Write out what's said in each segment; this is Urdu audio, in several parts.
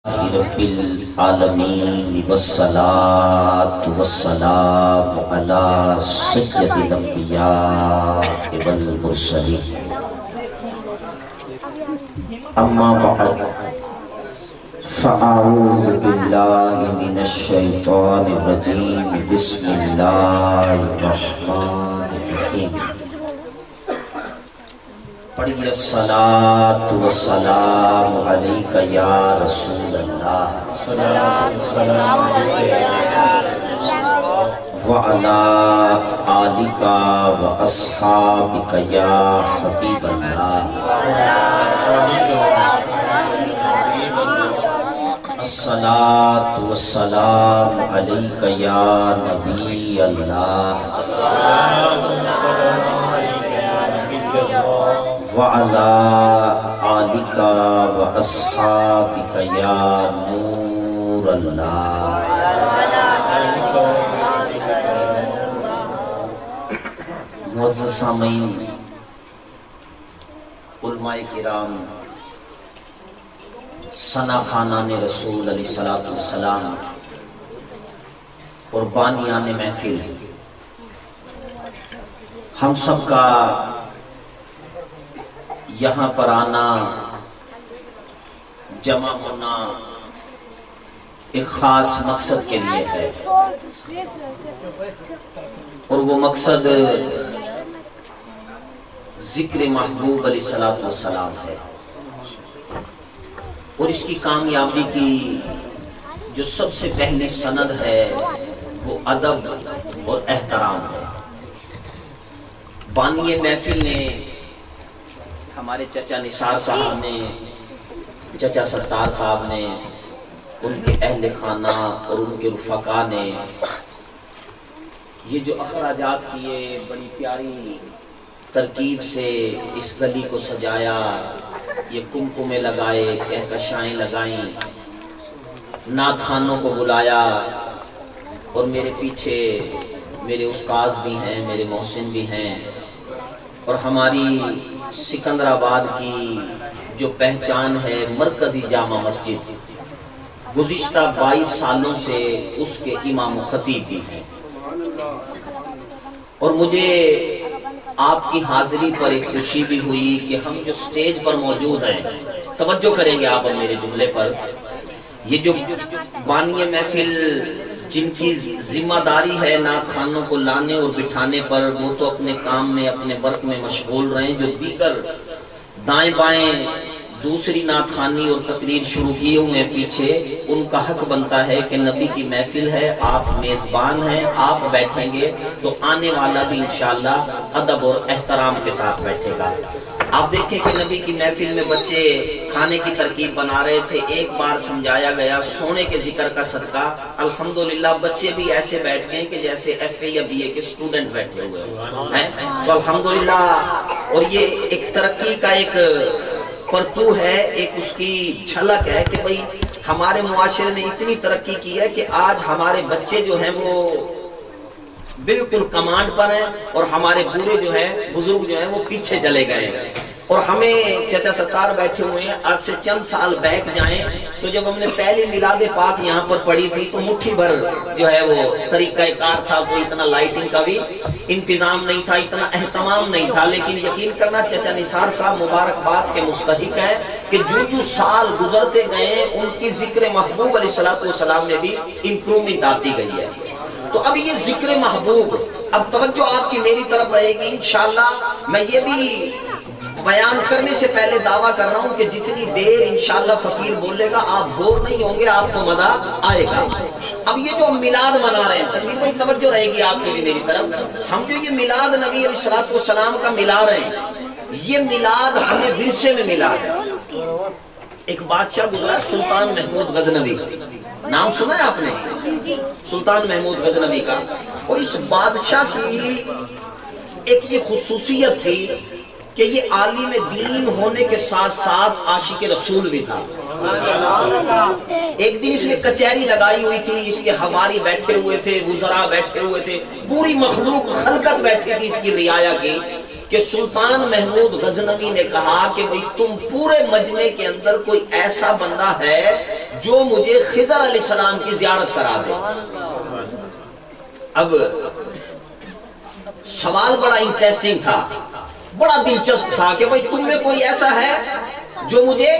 رب العالمین والصلاة والسلام علی سید الانبیاء والمرسلین اما بعد فاعوذ باللہ من الشیطان الرجیم بسم اللہ الرحمن الرحیم پڑھیے الصلاۃ والسلام علیک یا رسول اللہ صلاۃ والسلام علیک یا رسول اللہ وعلی آلک واصحابک یا حبیب اللہ الصلاۃ والسلام علیک یا نبی اللہ وعلى آلك وأصحابك يا نور الله معزز سامعین، علماء کرام، ثنا خوانان رسول علیہ السلام اور بانیان محفل، ہم سب کا یہاں پر آنا، جمع ہونا ایک خاص مقصد کے لیے ہے، اور وہ مقصد ذکر محبوب علیہ السلام ہے، اور اس کی کامیابی کی جو سب سے پہلی سند ہے وہ ادب اور احترام ہے۔ بانی محفل نے، ہمارے چچا نثار صاحب نے، چچا ستار صاحب نے، ان کے اہل خانہ اور ان کے رفقا نے یہ جو اخراجات کیے، بڑی پیاری ترکیب سے اس گلی کو سجایا، یہ کمکمے لگائے، کہکشائیں لگائیں، نعت خوانوں کو بلایا، اور میرے پیچھے میرے استاذ بھی ہیں، میرے محسن بھی ہیں، اور ہماری سکندر آباد کی جو پہچان ہے مرکزی جامع مسجد، گزشتہ 22 سالوں سے اس کے امام و خطیب بھی ہیں، اور مجھے آپ کی حاضری پر ایک خوشی بھی ہوئی کہ ہم جو سٹیج پر موجود ہیں، توجہ کریں گے آپ میرے جملے پر، یہ جو بانی محفل جن کی ذمہ داری ہے نعت خوانوں کو لانے اور بٹھانے پر، وہ تو اپنے کام میں، اپنے ورک میں مشغول رہیں، جو دیگر دائیں بائیں دوسری نعت خوانی اور تقریر شروع کیے ہوئے پیچھے، ان کا حق بنتا ہے کہ نبی کی محفل ہے، آپ میزبان ہیں، آپ بیٹھیں گے تو آنے والا بھی انشاءاللہ ادب اور احترام کے ساتھ بیٹھے گا۔ آپ دیکھیں کہ نبی کی محفل میں بچے کھانے کی ترکیب بنا رہے تھے، ایک بار سمجھایا گیا سونے کے ذکر کا صدقہ، الحمدللہ بچے بھی ایسے بیٹھ گئے کہ جیسے ایف اے یا بی اے کے اسٹوڈنٹ بیٹھے ہوئے ہیں، تو الحمدللہ۔ اور یہ ایک ترقی کا ایک پرتو ہے، ایک اس کی جھلک ہے کہ بھئی ہمارے معاشرے نے اتنی ترقی کی ہے کہ آج ہمارے بچے جو ہیں وہ بالکل کمانڈ پر ہیں، اور ہمارے بوڑھے جو ہیں، بزرگ جو ہیں وہ پیچھے چلے گئے، اور ہمیں چچا ستار بیٹھے ہوئے ہیں، آج سے چند سال بیک جائیں تو جب ہم نے پہلی میلاد پاک یہاں پر پڑھی تھی تو مٹھی بھر جو ہے وہ طریقہ کار تھا، کوئی اتنا لائٹنگ کا بھی انتظام نہیں تھا، اتنا اہتمام نہیں تھا، لیکن یقین کرنا چچا نثار صاحب مبارکباد کے مستحق ہیں کہ جو سال گزرتے گئے ان کی ذکر محبوب علیہ السلام میں بھی امپرومنٹ آتی گئی ہے۔ تو اب یہ ذکر محبوب، اب توجہ آپ کی میری طرف رہے گی انشاءاللہ۔ میں یہ بھی بیان کرنے سے پہلے دعویٰ کر رہا ہوں کہ جتنی دیر انشاءاللہ فقیر بولے گا آپ بور نہیں ہوں گے، آپ کو مزہ آئے گا۔ اب یہ جو میلاد منا رہے ہیں، تنویر بھائی توجہ رہے گی آپ کی بھی میری طرف، ہم جو یہ میلاد نبی علیہ السلام کا ملا رہے ہیں، یہ میلاد ہمیں ورثے میں ملا ہے۔ ایک بادشاہ گزرا سلطان محمود غزنوی، نام سنا ہے آپ نے؟ سلطان محمود غزنوی کا، اور اس بادشاہ کی ایک یہ خصوصیت تھی کہ یہ عالم دین ہونے کے ساتھ ساتھ عاشق رسول بھی تھا۔ ایک دن اس نے کچہری لگائی ہوئی تھی، اس کے حواری بیٹھے ہوئے تھے، وزراء بیٹھے ہوئے تھے، پوری مخلوق خلقت بیٹھی تھی اس کی رعایا کی۔ کہ سلطان محمود غزنوی نے کہا کہ بھئی تم پورے مجمع کے اندر کوئی ایسا بندہ ہے جو مجھے خضر علیہ السلام کی زیارت کرا دے۔ اب سوال بڑا انٹریسٹنگ تھا، بڑا دلچسپ تھا کہ بھئی تم میں کوئی ایسا ہے جو مجھے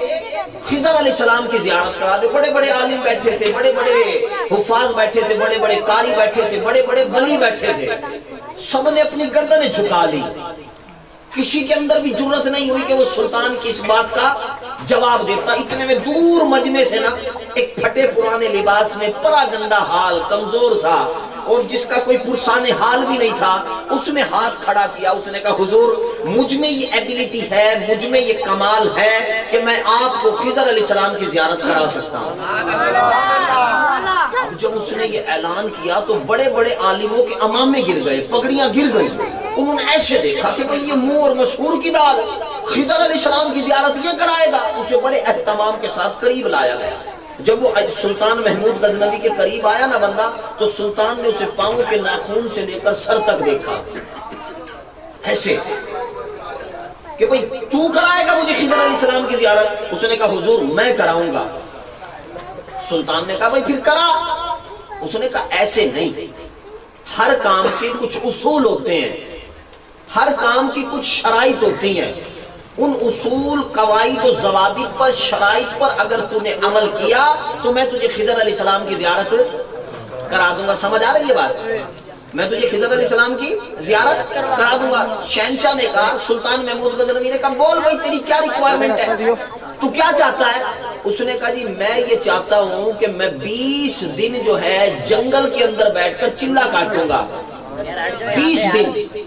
خضر علیہ السلام کی زیارت کرا دے۔ بڑے بڑے عالم بیٹھے تھے، بڑے بڑے حفاظ بیٹھے تھے، بڑے بڑے قاری بیٹھے تھے، بڑے بڑے ولی بیٹھے تھے، سب نے اپنی گردنیں جھکا لی۔ کسی کے اندر بھی جرت نہیں ہوئی کہ وہ سلطان کی اس بات کا جواب دیتا۔ اتنے میں دور مجمع سے نا ایک پھٹے پرانے لباس میں، پرا گندا حال، کمزور سا، اور جس کا کوئی پرسان حال بھی نہیں تھا، اس نے ہاتھ کھڑا کیا، اس نے کہا حضور مجھ میں یہ ایبیلٹی ہے، مجھ میں یہ کمال ہے کہ میں آپ کو خضر علیہ السلام کی زیارت کرا سکتا ہوں۔ اب جب اس نے یہ اعلان کیا تو بڑے بڑے عالموں کے امامے گر گئے، پگڑیاں گر گئی۔ انہوں نے ایسے دیکھا کہ بھئی یہ منہ اور مسحور کی بات، خضر علیہ السلام کی زیارت یہ کرائے گا۔ اسے بڑے اہتمام کے ساتھ قریب لایا گیا۔ جب وہ سلطان محمود غزنوی کے قریب آیا نا بندہ، تو سلطان نے اسے پاؤں کے ناخون سے لے کر سر تک دیکھا، ایسے کہ بھئی تو کرائے گا مجھے خضر علیہ السلام کی زیارت؟ اس نے کہا حضور میں کراؤں گا۔ سلطان نے کہا بھئی پھر کرا۔ اس نے کہا ایسے نہیں، ہر کام کے کچھ اصول ہوتے ہیں، ہر کام کی کچھ شرائط ہوتی ہیں، ان اصول، قواعد و ضوابط پر، شرائط پر اگر تو نے عمل کیا تو میں تجھے خضر علیہ السلام کی زیارت کرا دوں گا۔ سمجھ آ رہی ہے بات؟ میں تجھے خضر علیہ السلام کی زیارت کرا دوں گا۔ شہنشاہ نے کہا، سلطان محمود غزنوی نے کہا بول بھائی تیری کیا ریکوائرمنٹ ہے، تو کیا چاہتا ہے؟ اس نے کہا جی میں یہ چاہتا ہوں کہ میں 20 دن جو ہے جنگل کے اندر بیٹھ کر چلا کاٹوں گا، 20 دن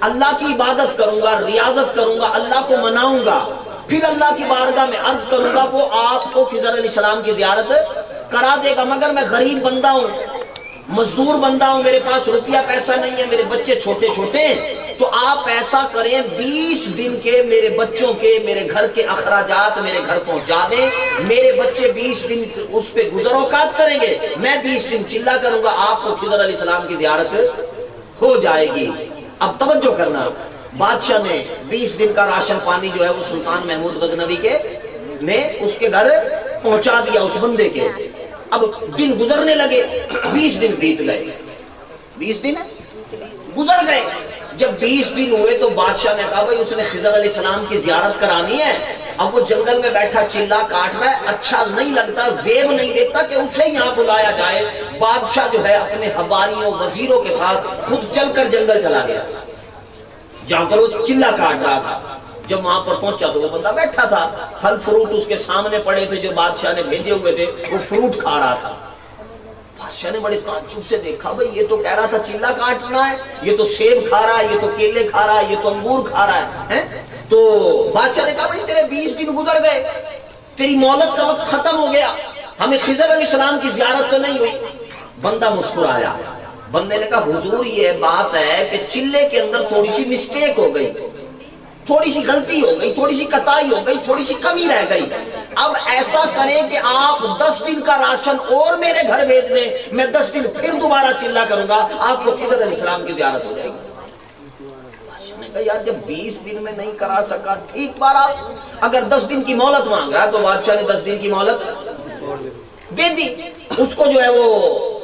اللہ کی عبادت کروں گا، ریاضت کروں گا، اللہ کو مناؤں گا، پھر اللہ کی بارگاہ میں عرض کروں گا، وہ آپ کو خضر علیہ السلام کی زیارت کرا دے گا۔ مگر میں غریب بندہ ہوں، مزدور بندہ ہوں، میرے پاس روپیہ پیسہ نہیں ہے، میرے بچے چھوٹے چھوٹے ہیں، تو آپ ایسا کریں 20 دن کے میرے بچوں کے، میرے گھر کے اخراجات میرے گھر پہنچا دیں، میرے بچے 20 دن اس پہ گزر اوقات کریں گے، میں 20 دن چلا کروں گا، آپ کو خضر علیہ السلام کی زیارت ہو جائے گی۔ اب توجہ کرنا، بادشاہ نے 20 دن کا راشن پانی جو ہے وہ سلطان محمود غزنوی کے نے اس کے گھر پہنچا دیا، اس بندے کے۔ اب دن گزرنے لگے، 20 دن بیت گئے، 20 دن گزر گئے۔ جب 20 دن ہوئے تو بادشاہ نے کہا بھائی اس نے خضر علیہ السلام کی زیارت کرانی ہے، اب وہ جنگل میں بیٹھا چلا کاٹ رہا ہے، اچھا نہیں لگتا، زیب نہیں دیتا کہ اسے یہاں بلایا جائے۔ بادشاہ جو ہے اپنے حواریوں وزیروں کے ساتھ خود چل کر جنگل چلا گیا جہاں پر وہ چلا کاٹ رہا تھا۔ جب وہاں پر پہنچا تو وہ بندہ بیٹھا تھا، پھل فروٹ اس کے سامنے پڑے تھے جو بادشاہ نے بھیجے ہوئے تھے، وہ فروٹ کھا رہا تھا۔ بادشاہ نے بڑے تعجب سے دیکھا، بھئی یہ تو کہہ رہا تھا چلا کاٹنا ہے، یہ تو سیب کھا رہا ہے، یہ تو کیلے کھا رہا ہے، یہ تو انگور کھا رہا ہے۔ تو بادشاہ نے کہا بھئی تیرے 20 دن گزر گئے، تیری مہلت کا وقت ختم ہو گیا، ہمیں خضر علیہ السلام کی زیارت تو نہیں ہوئی۔ بندہ مسکرایا، بندے نے کہا حضور یہ بات ہے کہ چلے کے اندر تھوڑی سی مسٹیک ہو گئی، تھوڑی سی غلطی ہو گئی، تھوڑی سی کتائی ہو گئی، تھوڑی سی کمی رہ گئی، اب ایسا کریں کہ آپ 10 دن کا راشن اور میرے گھر بھیج دیں، میں 10 دن پھر دوبارہ چلا کروں گا، آپ کو خضر علیہ السلام کی زیارت ہو جائے گی۔ بادشاہ نے کہا یار جب 20 دن میں نہیں کرا سکا، ٹھیک بارہ اگر 10 دن کی مہلت مانگ رہا تو بادشاہ نے 10 دن کی مہلت دے دی۔ اس کو جو ہے وہ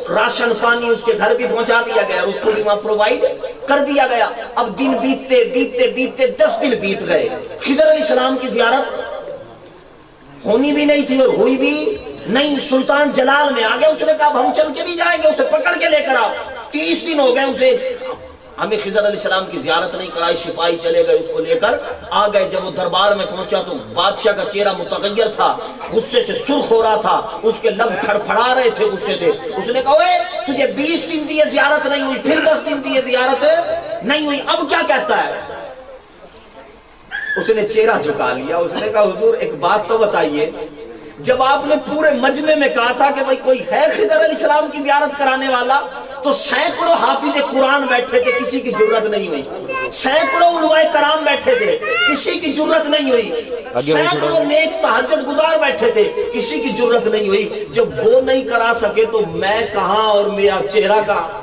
راشن پانی اس کے گھر بھی پہنچا دیا گیا، اس کو بھی وہاں پرووائڈ کر دیا گیا۔ اب دن بیتتے بیتتے بیتتے 10 دن بیت گئے، خضر علیہ السلام کی زیارت ہونی بھی نہیں تھی اور ہوئی بھی نہیں۔ سلطان جلال میں آ گیا، اس نے کہا اب ہم چل کے نہیں جائیں گے، اسے پکڑ کے لے کر آؤ۔ 30 دن ہو گئے اسے، ہمیں خضر علیہ السلام کی زیارت نہیں کرائی، سپاہی چلے گئے، اس کو لے کر آ گئے۔ جب وہ دربار میں پہنچا تو بادشاہ کا چہرہ متغیر تھا، غصے سے سرخ ہو رہا تھا، اس کے لب پھڑپھڑا رہے تھے غصے سے۔ اس نے کہا اوے تجھے 20 دن دیے زیارت نہیں ہوئی، پھر 10 دن دیے زیارت نہیں ہوئی، اب کیا کہتا ہے؟ اس نے چہرہ جھکا لیا، اس نے کہا حضور ایک بات تو بتائیے، جب آپ نے پورے مجمع میں کہا تھا کہ بھائی کوئی ہے خضر علیہ السلام کی زیارت کرانے والا، تو سینکڑوں حافظ قرآن بیٹھے تھے، کسی کی جرت نہیں ہوئی، سینکڑوں علماء کرام بیٹھے تھے، کسی کی جرت نہیں ہوئی، سینکڑوں نیک تہجد گزار بیٹھے تھے، کسی کی جرت نہیں ہوئی۔ جب وہ نہیں کرا سکے تو میں کہاں اور میرا چہرہ کہاں؟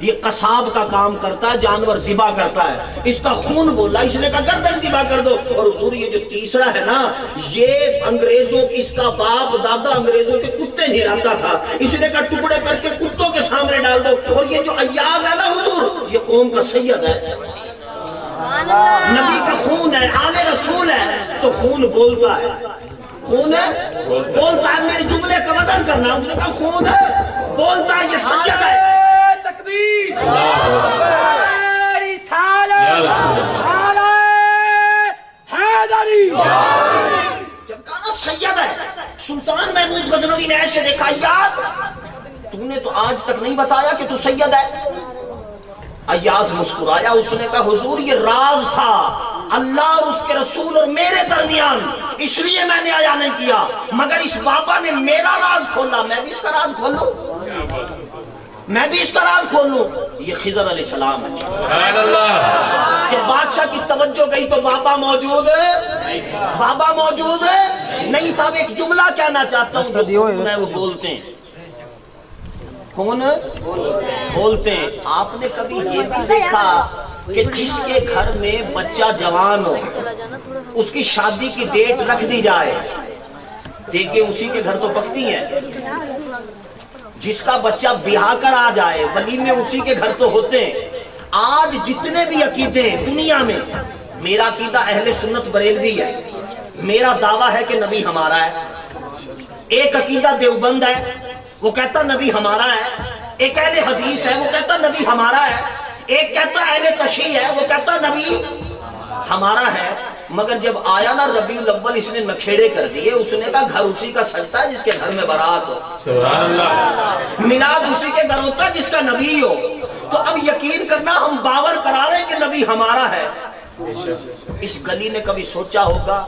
یہ قصاب کا کام کرتا ہے، جانور ذبح کرتا ہے، اس کا خون بولا، اس نے کہا گردن ذبح کر دو۔ اور حضور یہ جو تیسرا ہے نا، یہ انگریزوں کی، اس کا باپ دادا انگریزوں کے کتے نہلاتا تھا، اس نے کہا ٹکڑے کر کے کتوں کے سامنے ڈال دو۔ اور یہ جو ایاز ہے نا حضور، یہ قوم کا سید ہے، نبی کا خون ہے، آل رسول ہے، تو خون بولتا ہے، خون ہے بولتا ہے۔ میرے جملے کا وزن کرنا، اس نے کہا خون ہے بولتا ہے، یہ سید ہے۔ تکبیر، جب کہا نا سید ہے، سلطان محمود غزنوی نے ایسے دیکھا، یار تو نے تو آج تک نہیں بتایا کہ تو سید ہے۔ ایاز مسکرایا، اس نے کہا حضور یہ راز تھا اللہ اور اس کے رسول اور میرے درمیان، اس لیے میں نے آیا نہیں کیا، مگر اس بابا نے میرا راز کھولا، میں بھی اس کا راز کھولوں، میں بھی اس کا راز کھولوں۔ یہ خضر علیہ السلام ہے۔ سبحان اللہ۔ جب بادشاہ کی توجہ گئی تو بابا موجود ہے، بابا موجود ہے نہیں تھا۔ میں ایک جملہ کہنا چاہتا ہوں، وہ بولتے ہیں، کون بولتے ہیں۔ آپ نے کبھی یہ بھی دیکھا کہ جس کے گھر میں بچہ جوان ہو، اس کی شادی کی ڈیٹ رکھ دی جائے، دیکھیں اسی کے گھر تو پکتی ہیں۔ جس کا بچہ بیاہ کر آ جائے، ولیمے اسی کے گھر تو ہوتے ہیں۔ آج جتنے بھی عقیدے ہیں دنیا میں، میرا عقیدہ اہل سنت بریلوی ہے، میرا دعویٰ ہے کہ نبی ہمارا ہے۔ ایک عقیدہ دیوبند ہے، وہ کہتا نبی ہمارا ہے۔ ایک اہل حدیث ہے، وہ کہتا نبی ہمارا ہے۔ ایک کہتا اہل تشیع ہے، وہ کہتا نبی ہمارا ہے۔ مگر جب آیا نا ربیع الاول، اس نے نکھیڑے کر دیے، اس نے کہا گھر اسی کا سجتا ہے جس کے گھر میں بارات ہو، سبحان اللہ، میلاد اسی کے گھر ہوتا ہے جس کا نبی ہو۔ تو اب یقین کرنا، ہم باور کرا رہے ہیں کہ نبی ہمارا ہے۔ اس گلی نے کبھی سوچا ہوگا،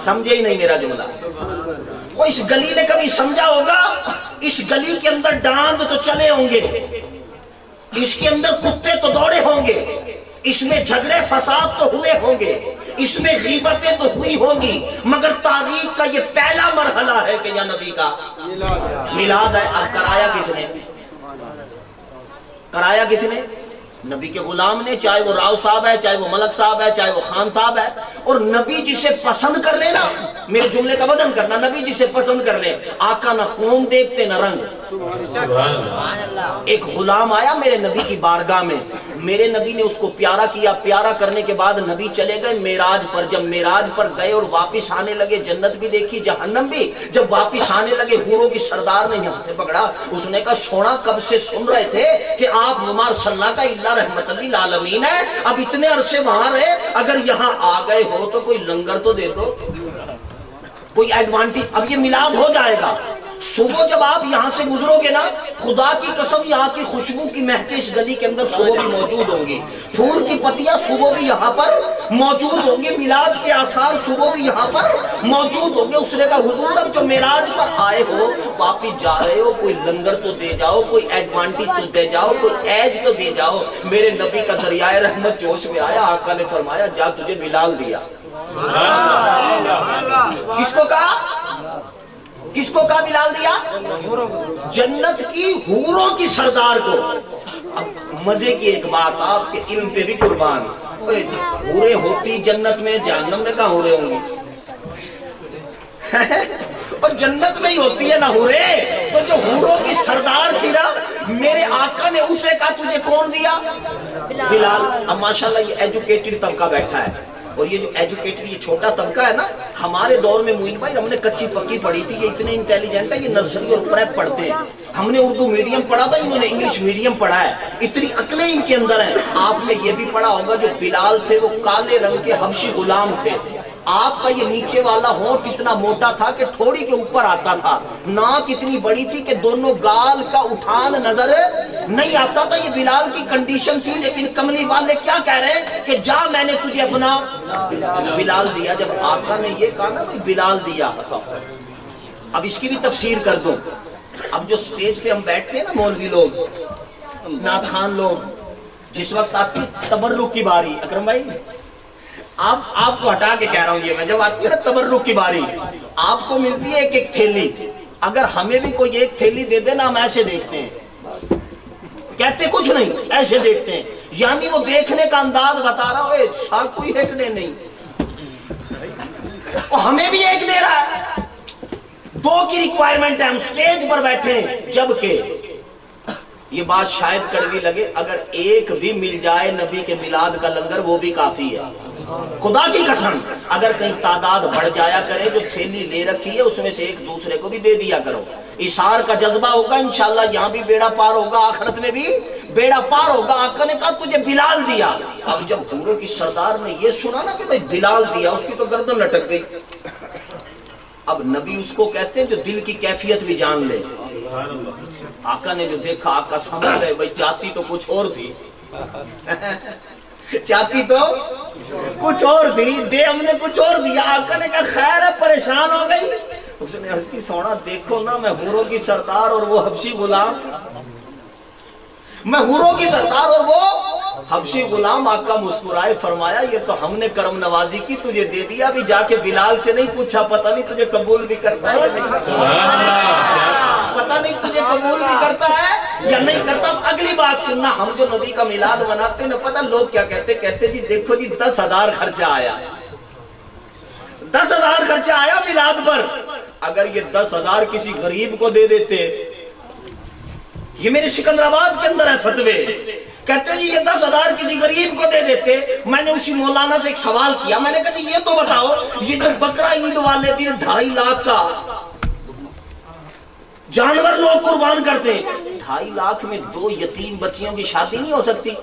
سمجھے ہی نہیں میرا جملہ، وہ اس گلی نے کبھی سمجھا ہوگا اس گلی کے اندر ڈاند تو چلے ہوں گے، اس کے اندر کتے تو دوڑے ہوں گے، اس میں جھگڑے فساد تو ہوئے ہوں گے، اس میں غیبتیں تو ہوئی ہوں گی، مگر تاریخ کا یہ پہلا مرحلہ ہے کہ یا نبی کا میلاد ہے۔ اب کرایا کس نے؟ کرایا کس نے؟ نبی کے غلام نے، چاہے وہ راؤ صاحب ہے، چاہے وہ ملک صاحب ہے، چاہے وہ خان صاحب ہے۔ اور نبی جسے پسند کر لے نا، میرے جملے کا وزن کرنا، نبی جسے پسند کر لے، آقا نہ قوم دیکھتے نہ رنگ۔ ایک غلام آیا میرے نبی کی بارگاہ میں، میرے نبی نے اس کو پیارا کیا، پیارا کرنے کے بعد نبی چلے گئے معراج پر۔ جب معراج پر گئے اور واپس آنے لگے، جنت بھی دیکھی جہنم بھی، جب واپس آنے لگے حوروں کی سردار نے یہاں سے پکڑا، اس نے کہا سونا کب سے سن رہے تھے کہ آپ ہمار صلی اللہ کا اللہ رحمت للعالمین ہے، اب اتنے عرصے وہاں رہے، اگر یہاں آ گئے ہو تو کوئی لنگر تو دے دو، کوئی ایڈوانٹیج۔ اب یہ میلاد ہو جائے گا، صبح جب آپ یہاں سے گزرو گے نا، خدا کی قسم یہاں کی خوشبو کی مہکیں اس گلی کے اندر صبح بھی موجود ہوں گی، پھول کی پتیاں صبح بھی یہاں پر موجود ہوں گی، میلاد کے آثار صبح بھی یہاں پر موجود ہوں گے۔ اس نے کہا حضور اب جو معراج پر آئے ہو، واپس جا رہے ہو، کوئی لنگر تو دے جاؤ، کوئی ایڈوانٹیج تو دے جاؤ، کوئی ایج تو دے جاؤ۔ میرے نبی کا دریائے رحمت جوش میں آیا، آقا نے فرمایا جا تجھے بلال دیا۔ کس کو کہا؟ کس کو کہا بلال دیا؟ جنت کی حوروں کی سردار کو۔ اب مزے کی ایک بات، آپ کے علم پہ بھی قربان، حوریں ہوتی جنت میں، جہنم میں کہاں حوریں ہوں گی؟ اور جنت میں ہی ہوتی ہے نا حوریں۔ تو جو حوروں کی سردار تھی نا، میرے آقا نے اسے کہا تجھے کون دیا؟ بلال۔ اب ماشاءاللہ یہ ایجوکیٹڈ طبقہ بیٹھا ہے، اور یہ جو ایجوکیٹڈ یہ چھوٹا طبقہ ہے نا، ہمارے دور میں معین بھائی ہم نے کچی پکی پڑھی تھی، یہ اتنے انٹیلیجنٹ ہے، یہ نرسری اور پریپ پڑھتے ہیں۔ ہم نے اردو میڈیم پڑھا تھا، انہوں نے انگلش میڈیم پڑھا ہے، اتنی عقلیں ان کے اندر ہیں۔ آپ نے یہ بھی پڑھا ہوگا جو بلال تھے وہ کالے رنگ کے حبشی غلام تھے۔ آپ کا یہ نیچے والا ہونٹ اتنا موٹا تھا کہ تھوڑی کے اوپر آتا تھا، ناک اتنی بڑی تھی کہ دونوں گال کا اٹھان نظر نہیں آتا تھا۔ یہ بلال کی کنڈیشن تھی، لیکن کملی والے کیا کہہ رہے ہیں کہ جا میں نے تجھے اپنا بلال دیا۔ جب آقا نے یہ کہا نا بلال دیا، اب اس کی بھی تفسیر کر دوں۔ اب جو سٹیج پہ ہم بیٹھتے ہیں نا مولوی لوگ، نعت خوان لوگ، جس وقت آپ کی تبرک کی باری، اکرم بھائی آپ کو ہٹا کے کہہ رہا ہوں یہ میں، جب آتی ہے نا تبرک کی باری، آپ کو ملتی ہے ایک ایک تھیلی، اگر ہمیں بھی کوئی ایک تھیلی دے دے نا، ہم ایسے دیکھتے ہیں کہتے کچھ نہیں، ایسے دیکھتے ہیں، یعنی وہ دیکھنے کا انداز بتا رہا ہو سا کوئی ایک دے نہیں، اور ہمیں بھی ایک دے رہا ہے، دو کی ریکوائرمنٹ ہے، ہم سٹیج پر بیٹھے ہیں، جبکہ یہ بات شاید کڑوی لگے، اگر ایک بھی مل جائے نبی کے میلاد کا لنگر وہ بھی کافی ہے، خدا کی قسم، اگر کہیں تعداد بڑھ جایا کرے، جو تھیلی لے رکھی ہے اس میں سے ایک دوسرے کو بھی دے دیا کرو، اشار کا جذبہ ہوگا، انشاءاللہ یہاں بھی بیڑا پار ہوگا، آخرت میں بھی بیڑا پار ہوگا۔ آقا نے کہا تجھے بلال دیا، اب جب حوروں کی سردار نے یہ سنا نا کہ بھئی بلال دیا، اس کی تو گردن لٹک گئی۔ اب نبی اس کو کہتے ہیں جو دل کی کیفیت بھی جان لے۔ آقا نے جو دیکھا، آقا سمجھ گئے بھئی چاہتی تو کچھ اور تھی، چاہتی تو کچھ اور تھی، دے ہم نے کچھ اور دیا۔ آقا نے کہا خیر ہے، پریشان ہو گئی؟ اس نے عرض کی سونا دیکھو نا، میں حوروں کی سردار اور وہ حبشی غلام، میں حوروں کی سردار اور وہ حبشی غلام۔ آقا مسکرائے، فرمایا یہ تو ہم نے کرم نوازی کی، تجھے دے دیا، بھی جا کے بلال سے نہیں پوچھا، پتہ نہیں تجھے قبول بھی کرتا ہے یا نہیں، پتہ نہیں تجھے قبول بھی کرتا ہے یا نہیں کرتا۔ اگلی بات سننا، ہم جو نبی کا میلاد مناتے ہیں، پتہ لوگ کیا کہتے، کہتے جی دیکھو جی 10,000 خرچہ آیا، 10,000 خرچہ آیا میلاد پر۔ اگر یہ 10,000 کسی غریب کو دے دیتے، یہ میرے سکندرآباد کے اندر ہے فتوے، کہتے ہیں جی یہ 10,000 کسی غریب کو دے دیتے۔ میں نے اسی مولانا سے ایک سوال کیا، میں نے کہا جی یہ تو بتاؤ، یہ جو بکرا عید والے دن 2.5 لاکھ کا جانور لوگ قربان کرتے ہیں، 2.5 لاکھ میں 2 یتیم بچیوں کی شادی نہیں ہو سکتی؟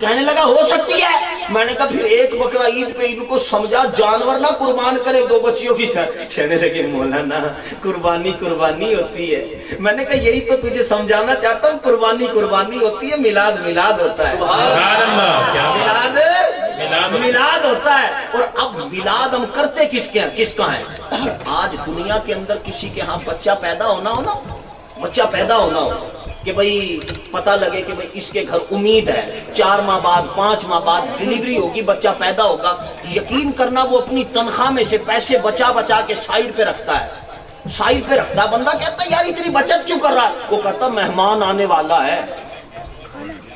کہنے لگا ہو سکتی ہے۔ میں نے کہا پھر ایک بکرا عید پہ عید کو سمجھا جانور نہ قربان کرے 2 بچیوں کی شادی۔ کہنے لگے مولانا قربانی قربانی ہوتی ہے۔ میں نے کہا یہی تو تجھے سمجھانا چاہتا ہوں، قربانی قربانی ہوتی ہے، میلاد میلاد ہوتا ہے، میلاد میلاد ہوتا ہے۔ اور اب میلاد ہم کرتے کس کا ہے؟ آج دنیا کے اندر کسی کے ہاں بچہ پیدا ہونا ہو نا، بچہ پیدا ہونا ہو کہ بھئی پتہ لگے کہ بھئی اس کے گھر امید ہے 4 ماہ بعد 5 ماہ بعد ڈیلیوری ہوگی، بچہ پیدا ہوگا، یقین کرنا وہ اپنی تنخواہ میں سے پیسے بچا بچا کے سائڈ پہ رکھتا ہے، سائڈ پہ رکھتا ہے۔ بندہ کہتا ہے یار اتنی بچت کیوں کر رہا ہے؟ وہ کہتا مہمان آنے والا ہے،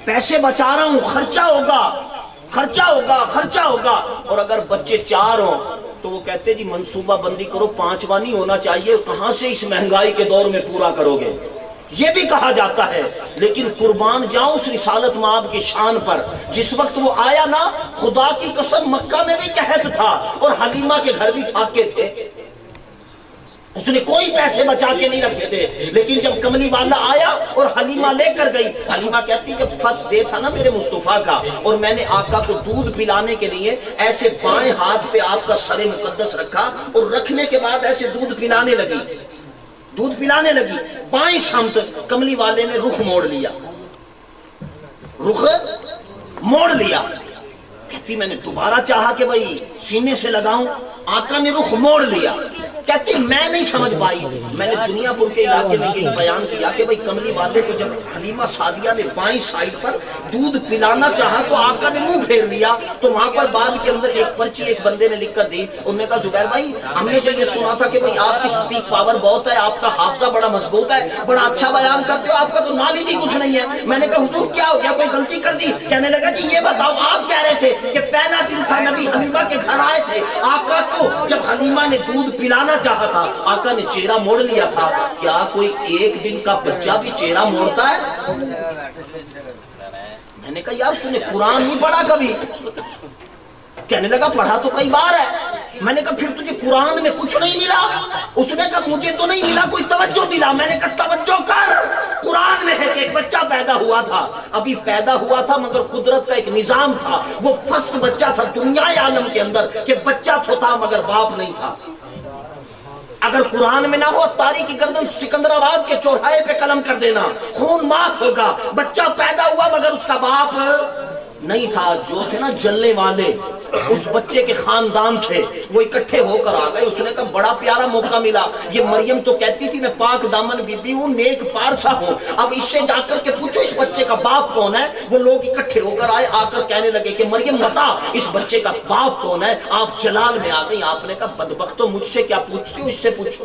پیسے بچا رہا ہوں، خرچہ ہوگا خرچہ ہوگا خرچہ ہوگا۔ اور اگر بچے 4 ہوں تو وہ کہتے جی منصوبہ بندی کرو، 5واں نہیں ہونا چاہیے، کہاں سے اس مہنگائی کے دور میں پورا کرو گے، یہ بھی کہا جاتا ہے۔ لیکن قربان جاؤں اس رسالت مآب کی شان پر، جس وقت وہ آیا نا، خدا کی قسم مکہ میں بھی قحط تھا اور حلیمہ کے گھر بھی فاقے تھے، اس نے کوئی پیسے بچا کے نہیں رکھے تھے۔ لیکن جب کملی والا آیا اور حلیمہ لے کر گئی، حلیمہ کہتی جب فرسٹ ڈے تھا نا میرے مصطفیٰ کا، اور میں نے آقا کو دودھ پلانے کے لیے ایسے بائیں ہاتھ پہ آپ کا سر مقدس رکھا، اور رکھنے کے بعد ایسے دودھ پلانے لگی بائیں سمت، کملی والے نے رخ موڑ لیا، کہتی میں نے دوبارہ چاہا کہ بھئی سینے سے لگاؤں، آقا نے رخ موڑ لیا۔ کہتی میں نہیں سمجھ پائی، میں نے دنیا پور کے علاقے میں یہی بیان کیا کہ بھئی کملی والے کو جب حلیمہ سعدیہ نے بائیں سائڈ پر دودھ پلانا چاہا تو آقا نے منہ پھیر لیا، تو وہاں پر بعد کے اندر ایک پرچی ایک بندے نے لکھ کر دی، انہوں نے کہا زبیر بھائی ہم نے جو یہ سنا تھا کہ بھئی آپ کی سپیک پاور بہت ہے، آپ کا حافظہ بڑا مضبوط ہے، بڑا اچھا بیان کرتے ہو، آپ کا تو نالج ہی کچھ نہیں ہے۔ میں نے کہا حضور کیا ہو گیا، کوئی غلطی کر دی؟ کہنے لگا کہ یہ بتاؤ آپ کہہ رہے تھے کہ پہلا دن تھا نبی حلیمہ کے گھر آئے تھے، آقا کو جب حلیمہ نے دودھ پلانا چاہا تھا آقا نے چہرہ موڑ لیا تھا، کیا کوئی ایک دن کا بچہ بھی چہرہ موڑتا ہے؟ میں نے کہا یار تو نے قرآن نہیں پڑھا کبھی؟ کہنے لگا پڑھا تو کئی بار ہے۔ میں نے کہا پھر تجھے قرآن میں کچھ نہیں ملا؟ اس نے کہا مجھے تو نہیں ملا، کوئی توجہ دلا۔ میں نے کہا توجہ کر، قرآن میں ہے کہ ایک بچہ پیدا ہوا تھا، ابھی پیدا ہوا تھا مگر قدرت کا ایک نظام تھا، وہ فرسٹ بچہ تھا دنیا عالم کے اندر کہ بچہ تو تھا مگر باپ نہیں تھا۔ اگر قرآن میں نہ ہو تاریخ کی گردن سکندرآباد کے چوراہے پہ قلم کر دینا، خون معاف ہوگا۔ بچہ پیدا ہوا مگر اس کا باپ نہیں تھا۔ جو تھے نا جلنے والے اس بچے کے خاندان تھے، وہ اکٹھے ہو کر آ گئے۔ اس نے کہا بڑا پیارا موقع ملا، یہ مریم تو کہتی تھی میں پاک دامن بی بی ہوں، نیک پارسا ہوں، اب اس سے جا کر کے پوچھو اس بچے کا باپ کون ہے۔ وہ لوگ اکٹھے ہو کر آئے، آ کر کہنے لگے کہ مریم بتا اس بچے کا باپ کون ہے۔ آپ جلال میں آ گئی، آپ نے کہا بدبختو مجھ سے کیا پوچھتی ہو، اس سے پوچھو۔